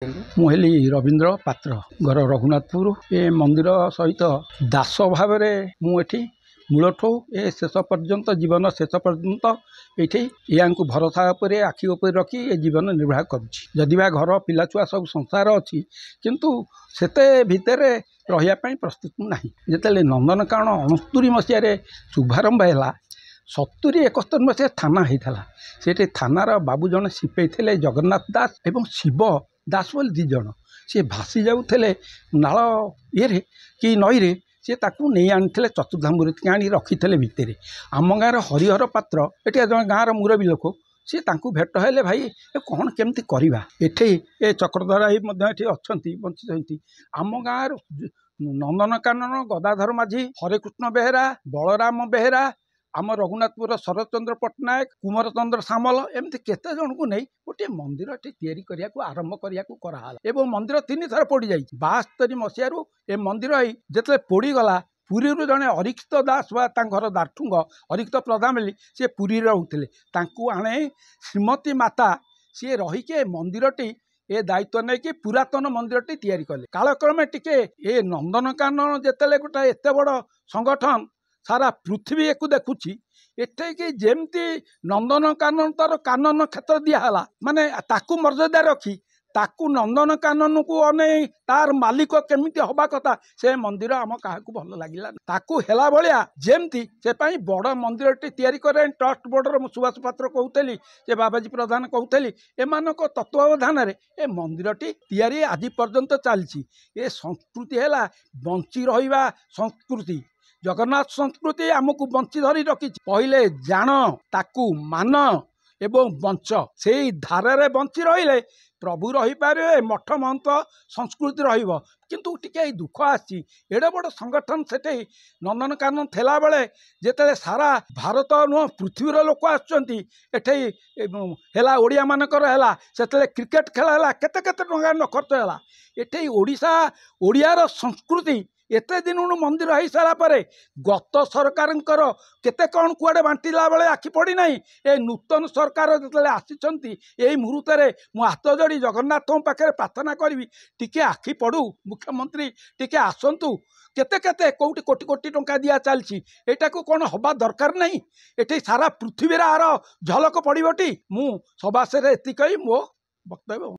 मुझे रवींद्र पात्र घर रघुनाथपुर ए मंदिर सहित दास भाव मुझे मूलठू ए शेष पर्यंत जीवन शेष पर्यंत ये भरोसा उपर आखि उपर रखी ए जीवन निर्वाह करुँची घर पिला छुआ सब संसार अच्छी किंतु सेते भितर रही प्रस्तुत ना जिते नंदनकानन 69 मसीह शुभारंभ है 70-71 मसीह थाना होता से थानार बाबू जन सिपाही थे जगन्नाथ दास एवं शिव दास बोल दी जन सी भासी जाऊे नाल ये कि नई रे सी ताकू नहीं आनी चतुर्धामूर्ति आनी रखी भितर आम गाँव हरिहर पात्र ये जन गाँव मुरबी लोक सी भेट है भाई कौन केमती करवा एठे ए चक्रधरा अच्छा बंचित आम गाँव नंदनकानन गदाधर माझी हरेकृष्ण बेहेरा बलराम बेहेरा आम रघुनाथपुर शरतचंद्र पट्टनायक कुमार चंद्र सामल एमती केते जन को नहीं गोटे मंदिर तैयारी करने को आरंभ करने एवं मंदिर 3 थर पोड़ी जाए 72 मसीह ए मंदिर जिते पोड़ीगला पुरी जड़े अरिक्त दास घर दाठुंग अरिक्त प्रधान मिली सी पुरी रोते आने श्रीमती माता सी रहीकि मंदिरटी ए दायित्व नहीं कि पुरातन मंदिरटी तैयारी कले कालक्रमे टिके ए नंदनकानन जिते गोटे एत बड़ संगठन सारा पृथ्वी एक देखुची एटे कि जेमती नंदनकानन तार कानन क्षेत्र दिहला माने ताकू मर्यादा रखी ताकू नंदनकानन को अने तार मालिक केमिति हवा कथा से मंदिर आम क्या भल लगे ताकू हेला भलिया जेमती से बड़ मंदिर तैयारी करे ट्रस्ट बोर्डर सुभाष पात्र कहूली जे बाबाजी प्रधान कहूली एमान तत्वावधान ए मंदिरटी तैयारी आज पर्यंत चलती ए संस्कृति है बंची रहा संस्कृति जगन्नाथ संस्कृति आमको बंची धरी रखी पहले जान ताकू मान एवं बंच से धारे बंची रही प्रभु रही पारे मठ महंत संस्कृति रहिबो किंतु टिके दुख आसी एडे बड़ संगठन से नंदनकानन थेला बेले जेते सारा भारत नुह पृथ्वीर लोक आसुचंती एठे हेला ओडिया मानकर हेला सेते क्रिकेट खेल है केते केते टंका न खर्च है एठे ओडिशा ओडियार संस्कृति एत दिन मंदिर हो सारा पर गत सरकार केते कौन कुआडे बांटिला बेले आखि पड़ी ना ए नूतन सरकार जो आसी यही मुहूर्त मु हाथ जोड़ी जगन्नाथ पाखे प्रार्थना करी टिके आखि पड़ू मुख्यमंत्री टिके आसतु केते केते कोटी कोटी कोटी टंका दिया चलती एटा को कौन हवा दरकार नहीं ये सारा पृथ्वी आर झलक पड़ोटी मु सभासे एति कही मो वक्तव्य।